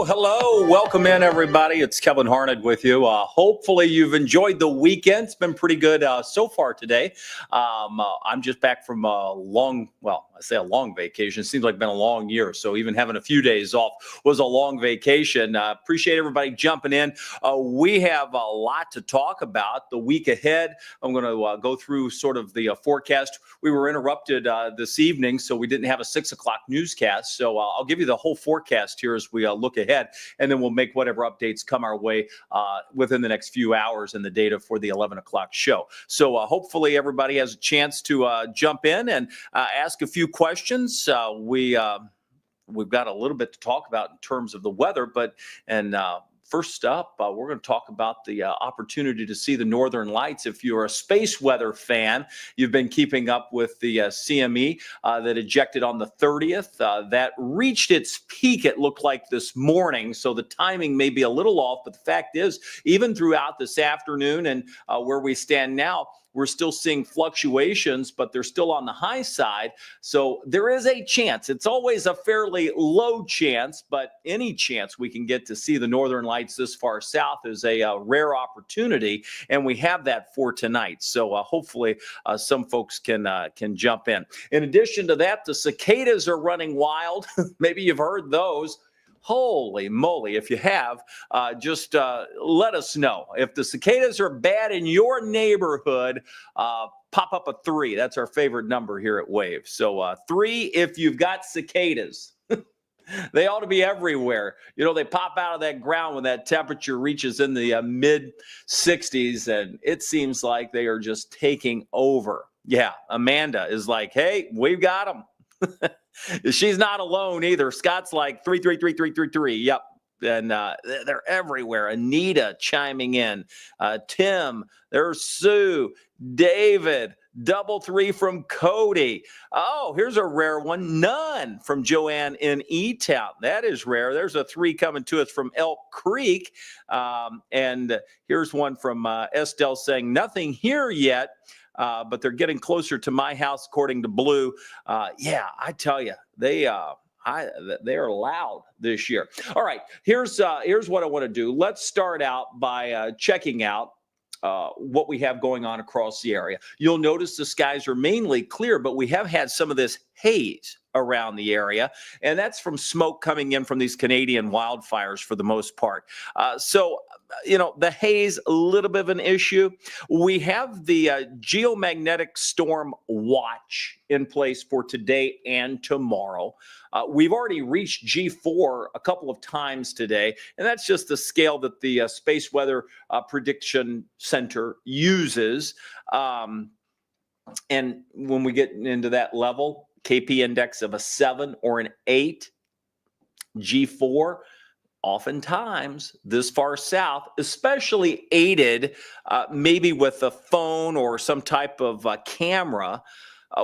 Hello. Welcome in, everybody. It's Kevin Harned with you. Hopefully, you've enjoyed the weekend. It's been pretty good so far today. I'm just back from a long vacation. It seems like it's been a long year. So even having a few days off was a long vacation. Appreciate everybody jumping in. We have a lot to talk about the week ahead. I'm going to go through sort of the forecast. We were interrupted this evening, so we didn't have a 6 o'clock newscast. So I'll give you the whole forecast here as we look ahead, and then we'll make whatever updates come our way within the next few hours in the data for the 11 o'clock show. So hopefully everybody has a chance to jump in and ask a few questions. We've got a little bit to talk about in terms of the weather, first up, we're going to talk about the opportunity to see the Northern Lights. If you're a space weather fan, you've been keeping up with the CME that ejected on the 30th. That reached its peak, it looked like, this morning. So the timing may be a little off, but the fact is, even throughout this afternoon and where we stand now, we're still seeing fluctuations, but they're still on the high side. So there is a chance. It's always a fairly low chance, but any chance we can get to see the Northern Lights this far south is a rare opportunity, and we have that for tonight. So hopefully some folks can jump in. In addition to that, the cicadas are running wild. Maybe you've heard those. Holy moly, if you have, just let us know. If the cicadas are bad in your neighborhood, pop up a 3. That's our favorite number here at Wave. So 3 if you've got cicadas. They ought to be everywhere. You know, they pop out of that ground when that temperature reaches in the mid 60s, and it seems like they are just taking over. Yeah, Amanda is like, hey, we've got them. She's not alone either. Scott's like 3333333. Yep. And they're everywhere. Anita chiming in. Tim, there's Sue, David, 3 from Cody. Oh, here's a rare one. None from Joanne in E-Town. That is rare. There's a 3 coming to us from Elk Creek. And here's one from Estelle saying, nothing here yet. But they're getting closer to my house, according to Blue. Yeah, I tell you, they are loud this year. All right, here's what I want to do. Let's start out by checking out what we have going on across the area. You'll notice the skies are mainly clear, but we have had some of this haze around the area, and that's from smoke coming in from these Canadian wildfires for the most part. So the haze, a little bit of an issue. We have the geomagnetic storm watch in place for today and tomorrow. We've already reached G4 a couple of times today, and that's just the scale that the Space Weather Prediction Center uses. And when we get into that level, KP index of a 7 or an 8, G4, oftentimes this far south, especially aided maybe with a phone or some type of camera,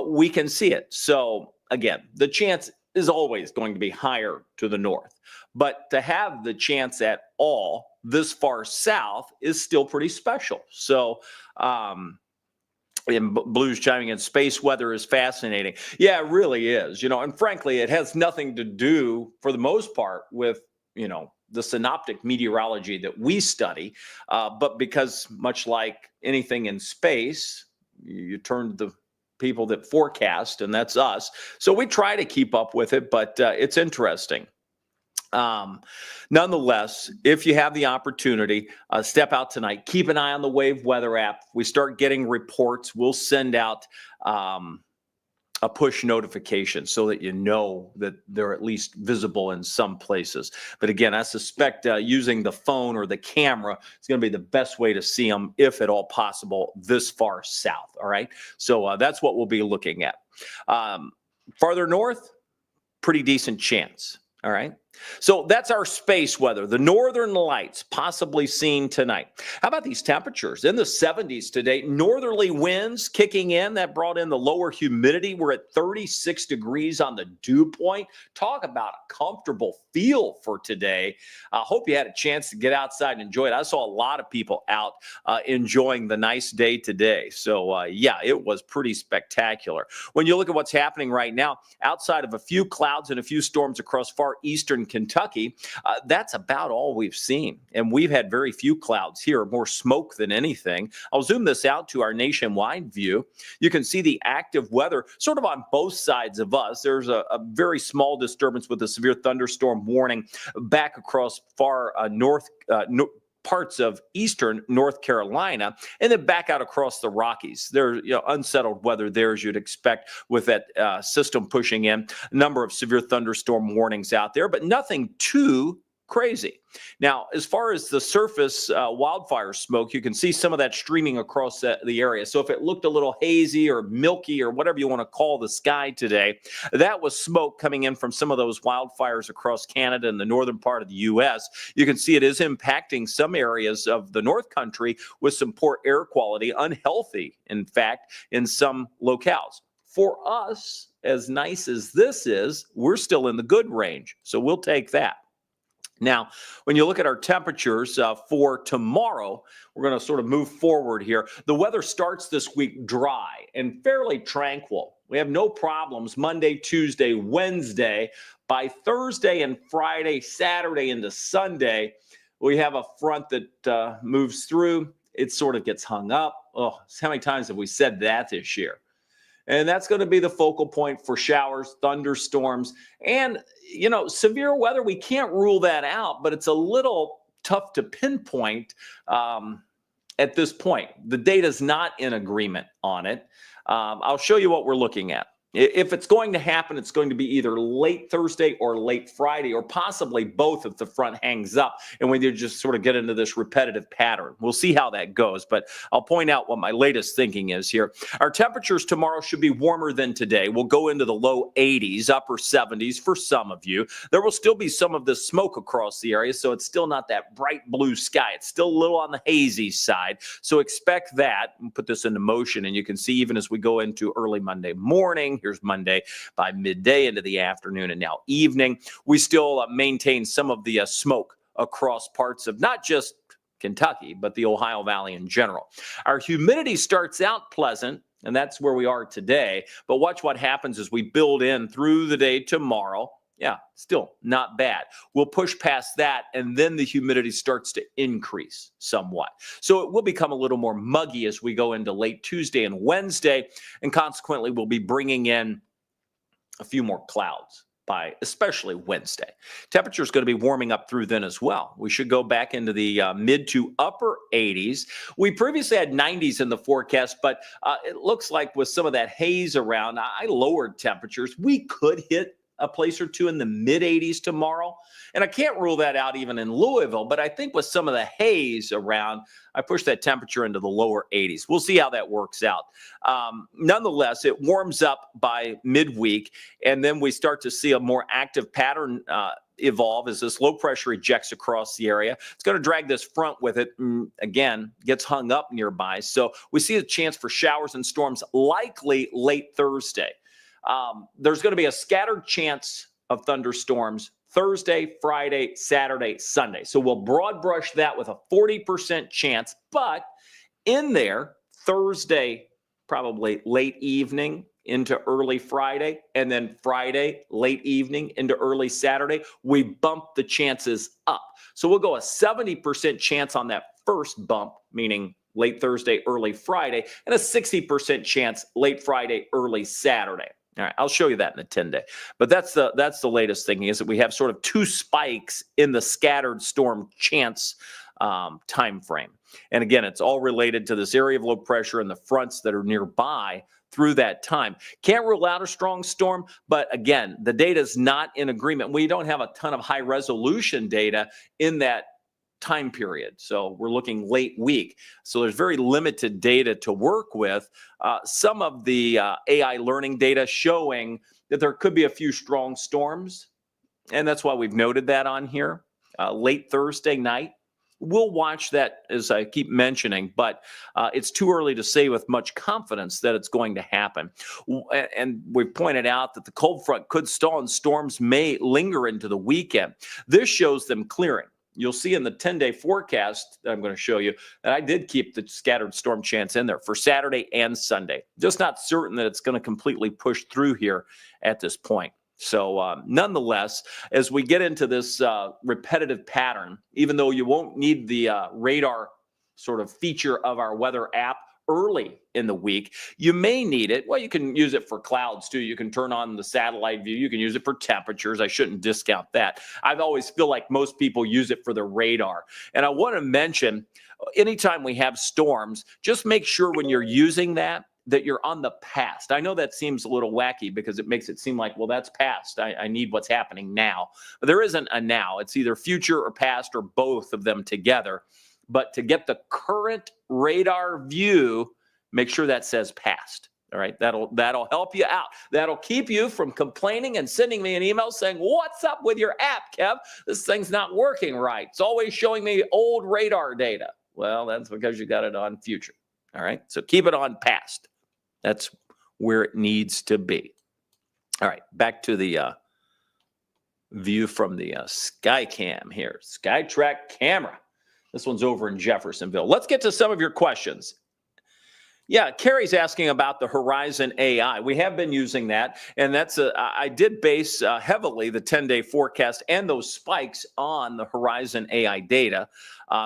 we can see it. So again, the chance is always going to be higher to the north. But to have the chance at all this far south is still pretty special. So, and Blues chiming in, space weather is fascinating. Yeah, it really is. And frankly, it has nothing to do, for the most part, with the synoptic meteorology that we study, but because much like anything in space, you turn to the people that forecast, and that's us. So we try to keep up with it, but it's interesting. Nonetheless, if you have the opportunity, step out tonight. Keep an eye on the Wave Weather app. We start getting reports. We'll send out a push notification so that you know that they're at least visible in some places. But again, I suspect using the phone or the camera is going to be the best way to see them, if at all possible, this far south. All right. So that's what we'll be looking at. Farther north, pretty decent chance. All right. So that's our space weather. The northern lights possibly seen tonight. How about these temperatures? In the 70s today, northerly winds kicking in. That brought in the lower humidity. We're at 36 degrees on the dew point. Talk about a comfortable feel for today. I hope you had a chance to get outside and enjoy it. I saw a lot of people out enjoying the nice day today. So, yeah, it was pretty spectacular. When you look at what's happening right now, outside of a few clouds and a few storms across far eastern Kentucky, that's about all we've seen. And we've had very few clouds here, more smoke than anything. I'll zoom this out to our nationwide view. You can see the active weather sort of on both sides of us. There's a very small disturbance with a severe thunderstorm warning back across far north parts of eastern North Carolina, and then back out across the Rockies. There's unsettled weather there, as you'd expect, with that system pushing in. A number of severe thunderstorm warnings out there, but nothing too crazy. Now, as far as the surface wildfire smoke, you can see some of that streaming across the area. So if it looked a little hazy or milky or whatever you want to call the sky today, that was smoke coming in from some of those wildfires across Canada and the northern part of the U.S. You can see it is impacting some areas of the North Country with some poor air quality, unhealthy, in fact, in some locales. For us, as nice as this is, we're still in the good range. So we'll take that. Now, when you look at our temperatures for tomorrow, we're going to sort of move forward here. The weather starts this week dry and fairly tranquil. We have no problems Monday, Tuesday, Wednesday. By Thursday and Friday, Saturday into Sunday, we have a front that moves through. It sort of gets hung up. Oh, how many times have we said that this year? And that's going to be the focal point for showers, thunderstorms, and, severe weather. We can't rule that out, but it's a little tough to pinpoint at this point. The data's not in agreement on it. I'll show you what we're looking at. If it's going to happen, it's going to be either late Thursday or late Friday, or possibly both if the front hangs up and we just sort of get into this repetitive pattern. We'll see how that goes, but I'll point out what my latest thinking is here. Our temperatures tomorrow should be warmer than today. We'll go into the low 80s, upper 70s for some of you. There will still be some of this smoke across the area, so it's still not that bright blue sky. It's still a little on the hazy side, so expect that. And put this into motion, and you can see even as we go into early Monday morning, here's Monday by midday into the afternoon and now evening, we still maintain some of the smoke across parts of not just Kentucky, but the Ohio Valley in general. Our humidity starts out pleasant, and that's where we are today. But watch what happens as we build in through the day tomorrow. Yeah, still not bad. We'll push past that, and then the humidity starts to increase somewhat. So it will become a little more muggy as we go into late Tuesday and Wednesday, and consequently, we'll be bringing in a few more clouds, by especially Wednesday. Temperature is going to be warming up through then as well. We should go back into the mid to upper 80s. We previously had 90s in the forecast, but it looks like with some of that haze around, I lowered temperatures. We could hit a place or two in the mid 80s tomorrow. And I can't rule that out even in Louisville, but I think with some of the haze around, I pushed that temperature into the lower 80s. We'll see how that works out. Nonetheless, it warms up by midweek, and then we start to see a more active pattern evolve as this low pressure ejects across the area. It's going to drag this front with it, again, gets hung up nearby. So we see a chance for showers and storms likely late Thursday. There's going to be a scattered chance of thunderstorms Thursday, Friday, Saturday, Sunday. So we'll broad brush that with a 40% chance, but in there, Thursday, probably late evening into early Friday, and then Friday, late evening into early Saturday, we bump the chances up. So we'll go a 70% chance on that first bump, meaning late Thursday, early Friday, and a 60% chance late Friday, early Saturday. All right, I'll show you that in a 10-day. But that's the latest thinking, is that we have sort of two spikes in the scattered storm chance time frame. And again, it's all related to this area of low pressure and the fronts that are nearby through that time. Can't rule out a strong storm, but again, the data is not in agreement. We don't have a ton of high resolution data in that time period. So we're looking late week. So there's very limited data to work with. Some of the AI learning data showing that there could be a few strong storms. And that's why we've noted that on here. Late Thursday night. We'll watch that, as I keep mentioning, but it's too early to say with much confidence that it's going to happen. And we've pointed out that the cold front could stall and storms may linger into the weekend. This shows them clearing. You'll see in the 10-day forecast that I'm going to show you that I did keep the scattered storm chance in there for Saturday and Sunday. Just not certain that it's going to completely push through here at this point. So nonetheless, as we get into this repetitive pattern, even though you won't need the radar sort of feature of our weather app early in the week, you may need it. Well, you can use it for clouds too. You can turn on the satellite view. You can use it for temperatures. I shouldn't discount that. I've always feel like most people use it for the radar. And I want to mention, anytime we have storms, just make sure when you're using that you're on the past. I know that seems a little wacky because it makes it seem like, well, that's past. I need what's happening now. But there isn't a now. It's either future or past or both of them together. But to get the current radar view, make sure that says past. All right, that'll help you out. That'll keep you from complaining and sending me an email saying, what's up with your app, Kev? This thing's not working right. It's always showing me old radar data. Well, that's because you got it on future. All right, so keep it on past. That's where it needs to be. All right, back to the view from the Skycam here. Skytrack camera. This one's over in Jeffersonville. Let's get to some of your questions. Yeah, Carrie's asking about the Horizon AI. We have been using that, and I did base heavily the 10-day forecast and those spikes on the Horizon AI data.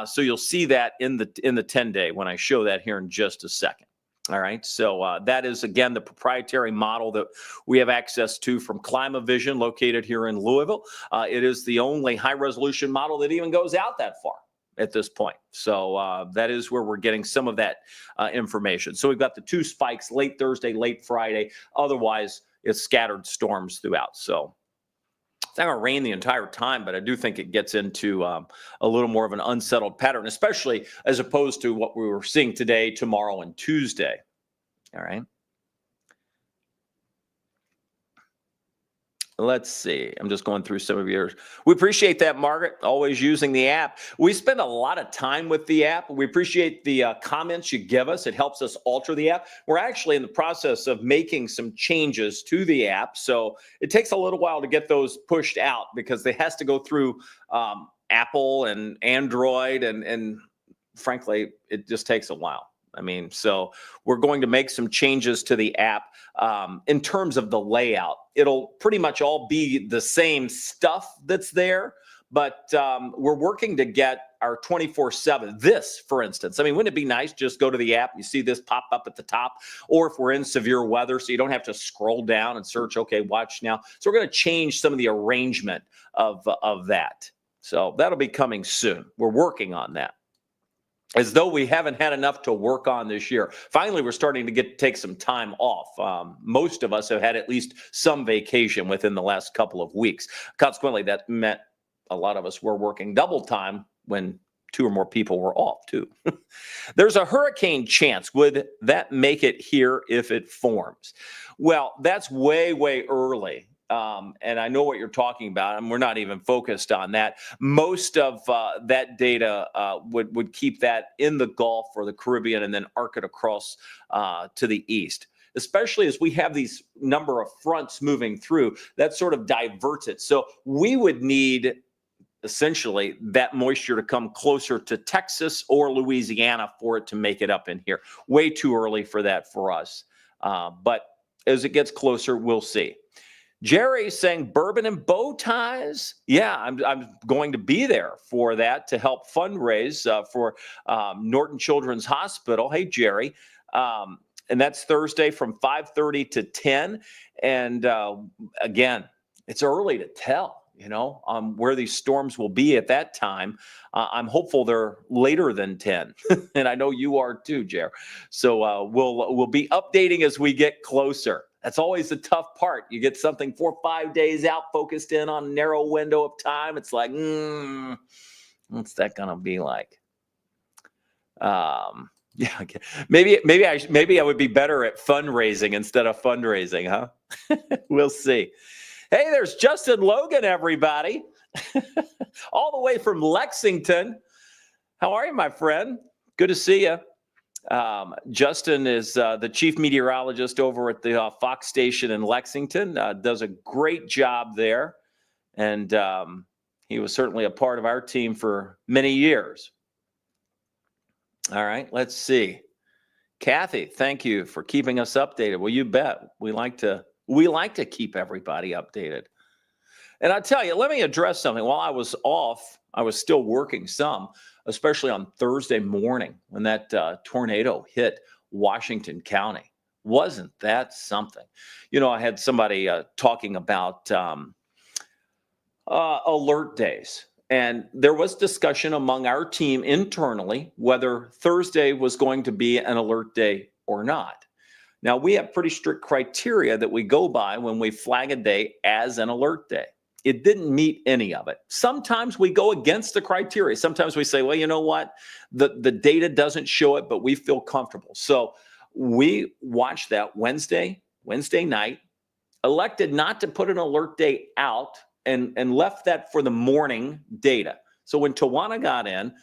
So you'll see that in the 10-day when I show that here in just a second. All right, so that is, again, the proprietary model that we have access to from ClimaVision, located here in Louisville. It is the only high-resolution model that even goes out that far at this point. So that is where we're getting some of that information. So we've got the two spikes, late Thursday, late Friday. Otherwise, it's scattered storms throughout. So it's not going to rain the entire time, but I do think it gets into a little more of an unsettled pattern, especially as opposed to what we were seeing today, tomorrow, and Tuesday. All right. Let's see. I'm just going through some of yours. We appreciate that, Margaret, always using the app. We spend a lot of time with the app. We appreciate the comments you give us. It helps us alter the app. We're actually in the process of making some changes to the app. So it takes a little while to get those pushed out because it has to go through Apple and Android. And frankly, it just takes a while. I mean, so we're going to make some changes to the app in terms of the layout. It'll pretty much all be the same stuff that's there, but we're working to get our 24/7. This, for instance, I mean, wouldn't it be nice just go to the app, you see this pop up at the top, or if we're in severe weather, so you don't have to scroll down and search, okay, watch now. So we're going to change some of the arrangement of that. So that'll be coming soon. We're working on that. As though we haven't had enough to work on this year. Finally, we're starting to take some time off. Most of us have had at least some vacation within the last couple of weeks. Consequently, that meant a lot of us were working double time when 2 or more people were off too. There's a hurricane chance. Would that make it here if it forms? Well, that's way, way early. And I know what you're talking about, and we're not even focused on that. Most of that data would keep that in the Gulf or the Caribbean and then arc it across to the east. Especially as we have these number of fronts moving through, that sort of diverts it. So we would need essentially that moisture to come closer to Texas or Louisiana for it to make it up in here. Way too early for that for us. But as it gets closer, we'll see. Jerry saying bourbon and bow ties. Yeah, I'm going to be there for that to help fundraise for Norton Children's Hospital. Hey, Jerry. And that's Thursday from 5:30 to 10. And again, it's early to tell, where these storms will be at that time. I'm hopeful they're later than 10. And I know you are too, Jerry. So we'll be updating as we get closer. That's always the tough part. You get something 4 or 5 days out, focused in on a narrow window of time. It's like, what's that going to be like? Yeah, maybe I would be better at fundraising instead of fundraising, huh? We'll see. Hey, there's Justin Logan, everybody. All the way from Lexington. How are you, my friend? Good to see you. Justin is the chief meteorologist over at the Fox station in Lexington, does a great job there. And he was certainly a part of our team for many years. All right, let's see. Kathy, thank you for keeping us updated. Well, you bet. We like to keep everybody updated. And I tell you, let me address something. While I was off, I was still working some, especially on Thursday morning when that tornado hit Washington County. Wasn't that something? I had somebody talking about alert days. And there was discussion among our team internally whether Thursday was going to be an alert day or not. Now, we have pretty strict criteria that we go by when we flag a day as an alert day. It didn't meet any of it. Sometimes we go against the criteria. Sometimes we say, well, you know what? The data doesn't show it, but we feel comfortable. So we watched that Wednesday night, elected not to put an alert day out and left that for the morning data. So when Tawana got in,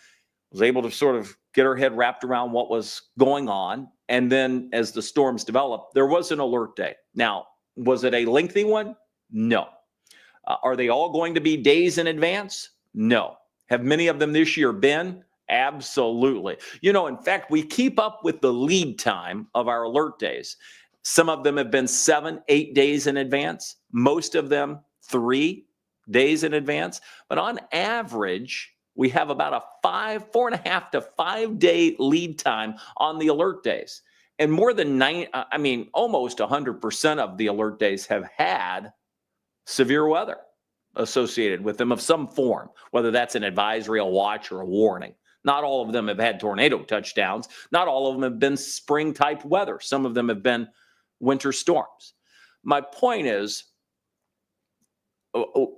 was able to sort of get her head wrapped around what was going on. And then as the storms developed, there was an alert day. Now, was it a lengthy one? No. Are they all going to be days in advance? No. Have many of them this year been? Absolutely. In fact, we keep up with the lead time of our alert days. Some of them have been 7, 8 days in advance. Most of them 3 days in advance. But on average, we have about a 4.5 to 5 day lead time on the alert days. And more than almost 100% of the alert days have had severe weather associated with them of some form, whether that's an advisory, a watch, or a warning. Not all of them have had tornado touchdowns. Not all of them have been spring-type weather. Some of them have been winter storms. My point is,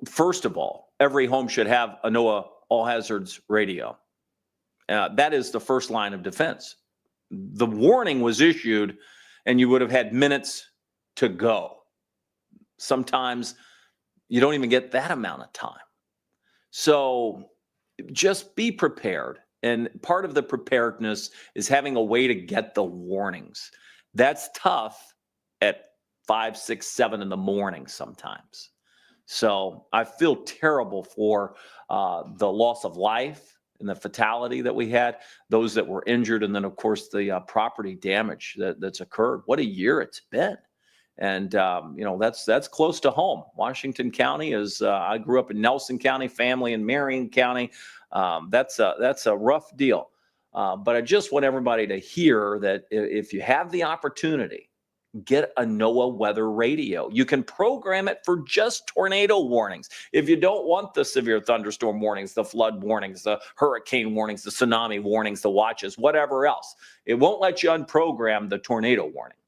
first of all, every home should have a NOAA all hazards radio. That is the first line of defense. The warning was issued, and you would have had minutes to go. Sometimes you don't even get that amount of time. So just be prepared. And part of the preparedness is having a way to get the warnings. That's tough at 5, 6, 7 in the morning sometimes. So I feel terrible for the loss of life and the fatality that we had, those that were injured, and then, of course, the property damage that's occurred. What a year it's been. And that's close to home. Washington County is. I grew up in Nelson County, family in Marion County. That's a rough deal. But I just want everybody to hear that if you have the opportunity, get a NOAA weather radio. You can program it for just tornado warnings. If you don't want the severe thunderstorm warnings, the flood warnings, the hurricane warnings, the tsunami warnings, the watches, whatever else, it won't let you unprogram the tornado warning.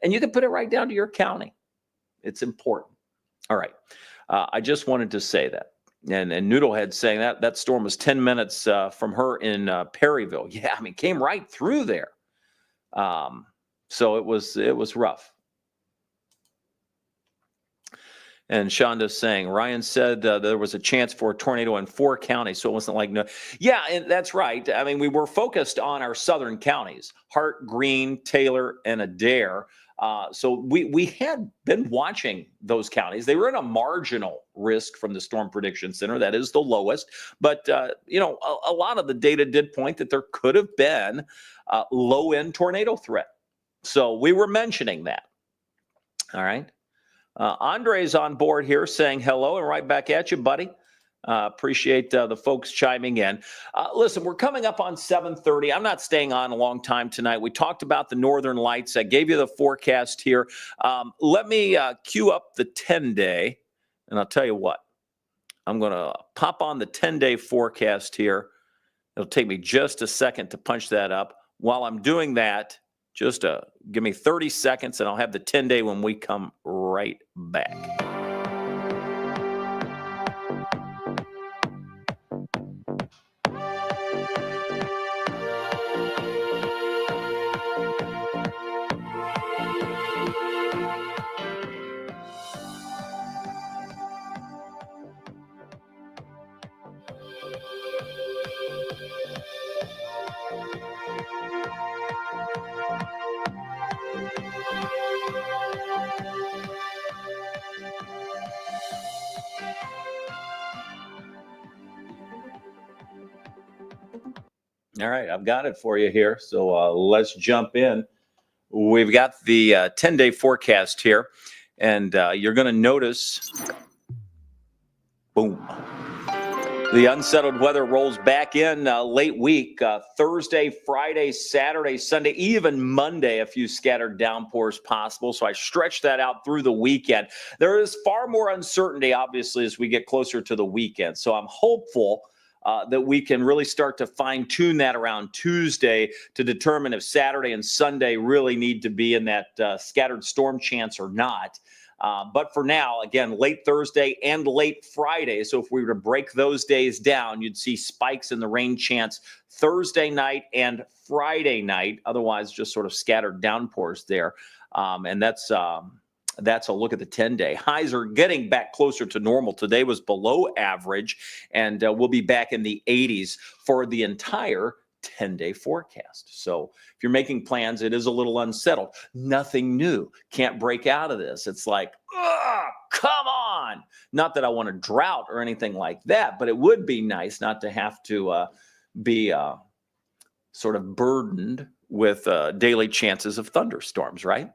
And you can put it right down to your county. It's important. All right. I just wanted to say that. And Noodlehead saying that storm was 10 minutes from her in Perryville. Yeah, I mean, came right through there. So it was rough. And Shonda's saying, Ryan said there was a chance for a tornado in 4 counties, so it wasn't like no. Yeah, and that's right. I mean, we were focused on our southern counties, Hart, Greene, Taylor, and Adair. So we had been watching those counties. They were in a marginal risk from the Storm Prediction Center. That is the lowest. But, a lot of the data did point that there could have been a low-end tornado threat. So we were mentioning that. All right. Andre's on board here saying hello and right back at you, buddy. Appreciate the folks chiming in. Listen, we're coming up on 7:30. I'm not staying on a long time tonight. We talked about the northern lights. I gave you the forecast here. Let me queue up the 10-day, and I'll tell you what. I'm going to pop on the 10-day forecast here. It'll take me just a second to punch that up. While I'm doing that, just give me 30 seconds, and I'll have the 10-day when we come right back. All right, I've got it for you here. So let's jump in. We've got the 10-day forecast here, and you're going to notice, boom, the unsettled weather rolls back in late week, Thursday, Friday, Saturday, Sunday, even Monday, a few scattered downpours possible. So I stretched that out through the weekend. There is far more uncertainty, obviously, as we get closer to the weekend. So I'm hopeful that we can really start to fine-tune that around Tuesday to determine if Saturday and Sunday really need to be in that scattered storm chance or not. But for now, again, late Thursday and late Friday. So if we were to break those days down, you'd see spikes in the rain chance Thursday night and Friday night. Otherwise, just sort of scattered downpours there. And that's a look at the 10-day. Highs are getting back closer to normal. Today was below average, and we'll be back in the 80s for the entire 10-day forecast. So if you're making plans, it is a little unsettled. Nothing new. Can't break out of this. It's like, come on. Not that I want a drought or anything like that, but it would be nice not to have to be sort of burdened with daily chances of thunderstorms, right?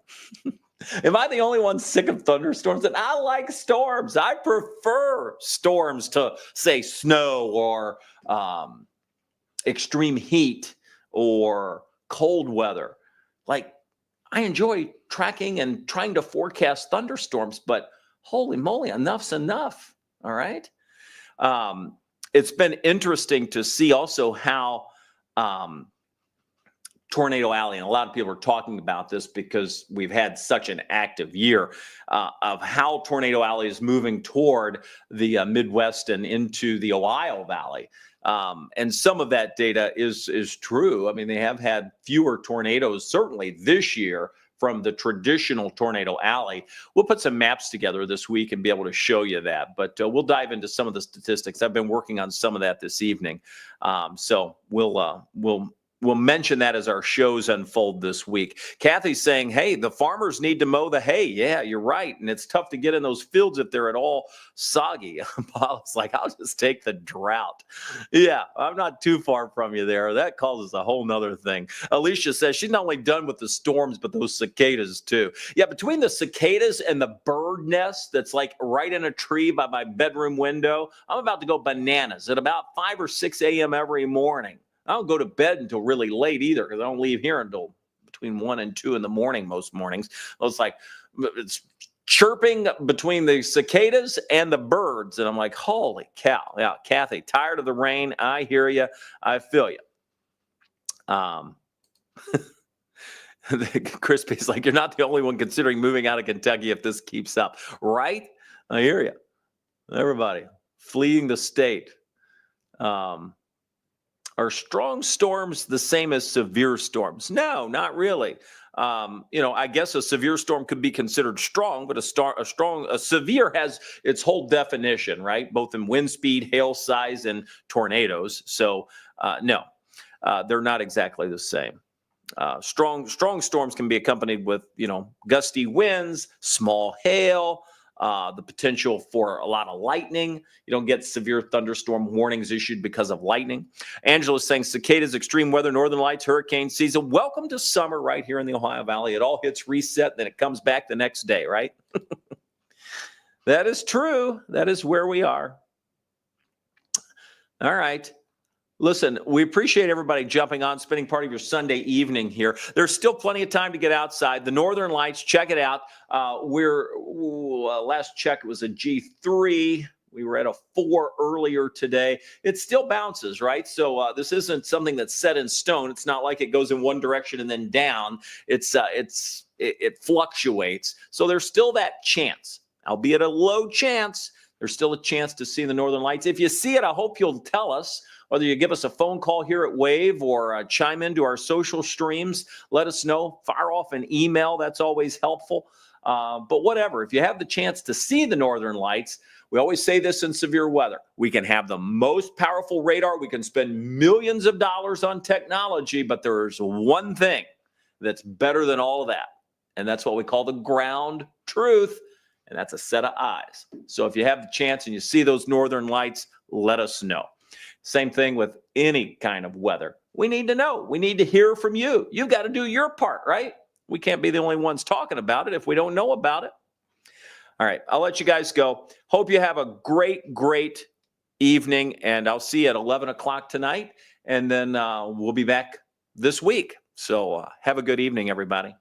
Am I the only one sick of thunderstorms? And I like storms. I prefer storms to, say, snow or extreme heat or cold weather. Like, I enjoy tracking and trying to forecast thunderstorms, but holy moly, enough's enough. All right. It's been interesting to see also how Tornado Alley, and a lot of people are talking about this because we've had such an active year of how Tornado Alley is moving toward the Midwest and into the Ohio Valley. And some of that data is true. I mean, they have had fewer tornadoes, certainly this year, from the traditional Tornado Alley. We'll put some maps together this week and be able to show you that. But we'll dive into some of the statistics. I've been working on some of that this evening. So we'll we'll mention that as our shows unfold this week. Kathy's saying, hey, the farmers need to mow the hay. Yeah, you're right. And it's tough to get in those fields if they're at all soggy. Paul's like, I'll just take the drought. Yeah, I'm not too far from you there. That causes a whole nother thing. Alicia says she's not only done with the storms, but those cicadas too. Yeah, between the cicadas and the bird nest that's like right in a tree by my bedroom window, I'm about to go bananas at about 5 or 6 a.m. every morning. I don't go to bed until really late either because I don't leave here until between 1 and 2 in the morning most mornings. It's like it's chirping between the cicadas and the birds. And I'm like, holy cow. Yeah, Kathy, tired of the rain. I hear you. I feel you. Crispy's like, you're not the only one considering moving out of Kentucky if this keeps up. Right? I hear you. Everybody fleeing the state. Are strong storms the same as severe storms? No, not really. I guess a severe storm could be considered strong, but a severe has its whole definition, right? Both in wind speed, hail size, and tornadoes. So, no, they're not exactly the same. Strong storms can be accompanied with, gusty winds, small hail, the potential for a lot of lightning. You don't get severe thunderstorm warnings issued because of lightning. Angela's saying cicadas, extreme weather, northern lights, hurricane season. Welcome to summer right here in the Ohio Valley. It all hits reset, then it comes back the next day, right? That is true. That is where we are. All right. Listen, we appreciate everybody jumping on, spending part of your Sunday evening here. There's still plenty of time to get outside. The Northern Lights, check it out. Last check, it was a G3. We were at a 4 earlier today. It still bounces, right? So this isn't something that's set in stone. It's not like it goes in one direction and then down. It fluctuates. So there's still that chance, albeit a low chance. There's still a chance to see the Northern Lights. If you see it, I hope you'll tell us. Whether you give us a phone call here at Wave or chime into our social streams, let us know. Fire off an email. That's always helpful. But whatever, if you have the chance to see the Northern Lights, we always say this in severe weather. We can have the most powerful radar. We can spend millions of dollars on technology, but there's one thing that's better than all of that. And that's what we call the ground truth. And that's a set of eyes. So if you have the chance and you see those Northern Lights, let us know. Same thing with any kind of weather. We need to know. We need to hear from you. You've got to do your part, right? We can't be the only ones talking about it if we don't know about it. All right, I'll let you guys go. Hope you have a great, great evening, and I'll see you at 11 o'clock tonight, and then we'll be back this week. So have a good evening, everybody.